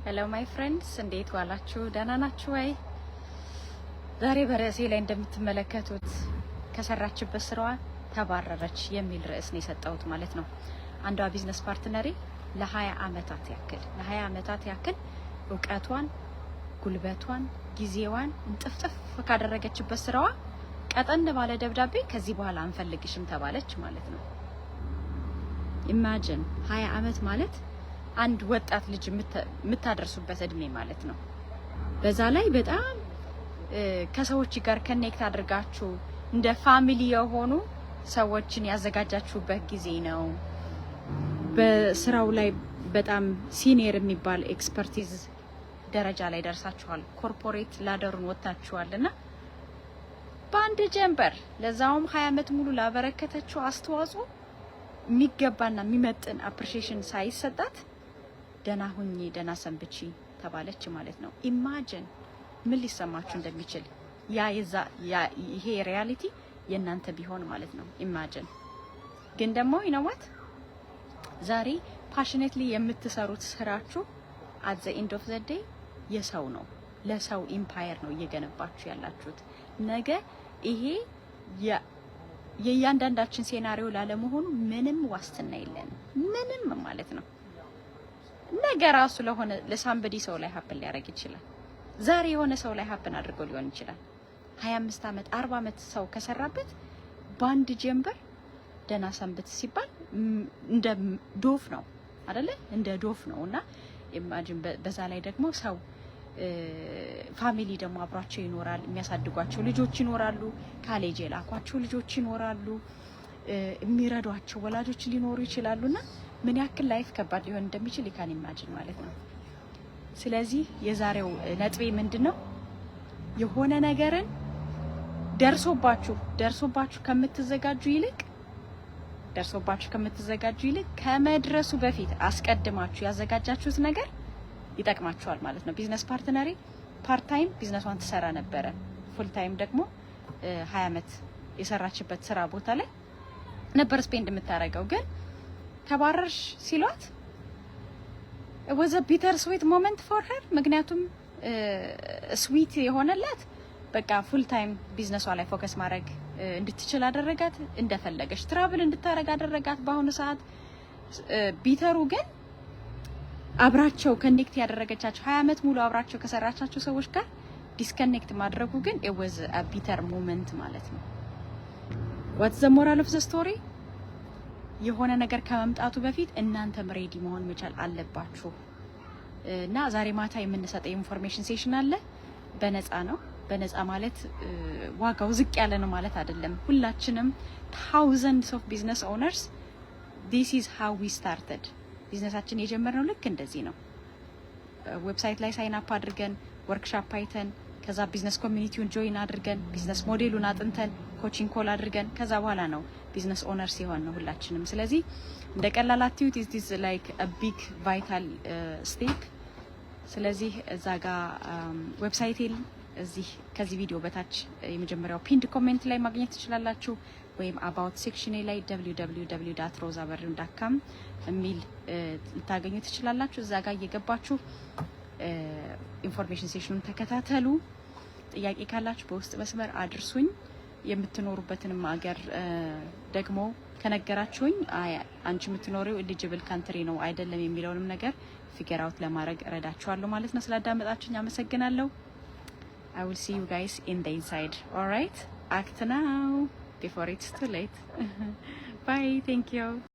Hello my friends, እንዴት ዋላችሁ? ደህና ናችሁ ወይ? ዛሬ በርዕሴ ላይ እንደምትመለከቱት ከሰራችበት ስራዋ ተባረረች የሚል ርዕስ ነው የሰጠሁት ማለት ነው። አንዷ ቢዝነስ ፓርትነሪ ለ20 ዓመታት ያክል ዕውቀቷን፣ ጉልበቷን፣ ጊዜዋን እንጥፍጥፍ ካደረገችበት ስራዋ ቀጠን ባለ ደብዳቤ ከዚህ በኋላ አንፈልግሽም ተባለች ማለት ነው። ኢማጂን 20 ዓመት ማለት አንድ ወጣት ልጅ የምታደርሱበት እድሜ ማለት ነው። በዛ ላይ በጣም ከሰዎች ጋር ኮኔክት አድርጋችሁ እንደ ፋሚሊ የሆኑ ሰዎችን ያዘጋጃችሁበት ጊዜ ነው። በስራው ላይ በጣም ሲኒየር የሚባል ኤክስፐርቲዝ ደረጃ ላይ ደርሳችኋል። ኮርፖሬት ላደሩን ወጣችኋልና በአንድ ጀንበር ለዛውም 20 ዓመት ሙሉ ላበረከተችው አስተዋጽኦ የሚገባና የሚመጥን አፕሪሺዬሽን ሳይሰጣት ደና ሁኚ ደና ሰንብቺ ተባለች ማለት ነው። ኢማጂን ምን ሊሰማችሁ እንደሚችል ይሄ ሪያሊቲ የእናንተ ቢሆን ማለት ነው። ኢማጂን ግን ደግሞ ይነዋት ዛሬ ፓሽኔትሊ የምትሰሩት ስራችሁ at the end of the day የሰው ነው፣ ለሰው ኢምፓየር ነው እየገነባችሁ ያላችሁት። ነገ ይሄ የእያንዳንዳችን ሴናሪዮ ላለመሆኑ ምንም ዋስትና የለንም፣ ምንም ማለት ነው። ነገ ራሱ ለሳምበዲ ሰው ላይ ሀፕን ሊያደርግ ይችላል። ዛሬ የሆነ ሰው ላይ ሀፕን አድርጎ ሊሆን ይችላል። 25 ዓመት 40 ዓመት ሰው ከሰራበት ባንድ ጀንበር ደና ሰንብት ሲባል እንደ ዶፍ ነው አይደለ? እንደ ዶፍ ነውና ኢማጂን በዛ ላይ ደግሞ ሰው ፋሚሊ ደግሞ አብሯቸው ይኖራል። የሚያሳድጓቸው ልጆች ይኖራሉ። ካሌጅ የላኳቸው ልጆች ይኖራሉ። የሚረዷቸው ወላጆች ሊኖሩ ይችላሉና ምን ያክል ላይፍ ከባድ ሊሆን እንደሚችል ይካን ኢማጂን ማለት ነው። ስለዚህ የዛሬው ነጥቤ ምንድነው? የሆነ ነገርን ደርሶባችሁ ከምትዘጋጁ ይልቅ ከመድረሱ በፊት አስቀድማችሁ ያዘጋጃችሁት ነገር ይጠቅማችኋል ማለት ነው። ቢዝነስ ፓርትነሪ ፓርት ታይም ቢዝነሷን ትሰራ ነበረ። ፉል ታይም ደግሞ 20 ዓመት የሰራችበት ስራ ቦታ ላይ ነበር ስፔንድ የምታረገው። ግን ተባረርሽ ሲሏት it was a bitter sweet moment for her። ምክንያቱም ስዊት የሆነላት በቃ ፉል ታይም ቢዝነሷ ላይ ፎከስ ማድረግ እንድትችል አደረጋት። እንደፈለገች ትራቭል እንድታረግ አደረጋት። በአሁኑ ሰዓት ቢተሩ ግን አብራቸው ኮኔክት ያደረገቻቸው 20 ዓመት ሙሉ አብራቸው ከሰራቻቸው ሰዎች ጋር ዲስኮኔክት ማድረጉ ግን it was a bitter moment ማለት ነው። what's the moral of the story? የሆነ ነገር ከመምጣቱ በፊት እናንተም ሬዲ መሆን መቻል አለባችሁ። እና ዛሬ ማታ የምንሰጠው ኢንፎርሜሽን ሴሽን አለ። በነፃ ነው። በነፃ ማለት ዋጋው ዝቅ ያለ ነው ማለት አይደለም። ሁላችንም thousands of business owners this is how we started። ቢዝነሳችን የጀመርነው ልክ እንደዚህ ነው። ዌብሳይት ላይ ሳይን አፕ አድርገን ወርክሾፕ አይተን ከዛ ቢዝነስ ኮሚኒቲውን ጆይን አድርገን ቢዝነስ ሞዴሉን አጥንተን ኮቺንግ ኮል አድርገን ከዛ በኋላ ነው ቢዝነስ ኦነርስ ሲሆን ነው ሁላችንም። ስለዚህ እንደ ቀላል አትዩት። it is like a big vital step። ስለዚህ እዛ ጋር ዌብሳይቴን እዚህ ከዚህ ቪዲዮ በታች የመጀመሪያው ፒንድ ኮሜንት ላይ ማግኘት ትችላላችሁ፣ ወይም about ሴክሽን ላይ www.rosabarriun.com የሚል ልታገኙ ትችላላችሁ። እዛ ጋር እየገባችሁ ኢንፎርሜሽን ሴሽኑን ተከታተሉ። ጥያቄ ካላችሁ በውስጥ መስመር አድርሱኝ። የምትኖሩበትንም ሀገር ደግሞ ከነገራችሁኝ አንቺ የምትኖሪው ኤሊጂብል ካንትሪ ነው አይደለም የሚለውንም ነገር ፊገር አውት ለማድረግ እረዳችኋለሁ ማለት ነው። ስላዳመጣችሁኝ አመሰግናለሁ። I will see you guys in the inside. All right? Act now before it's too late. Bye. Thank you.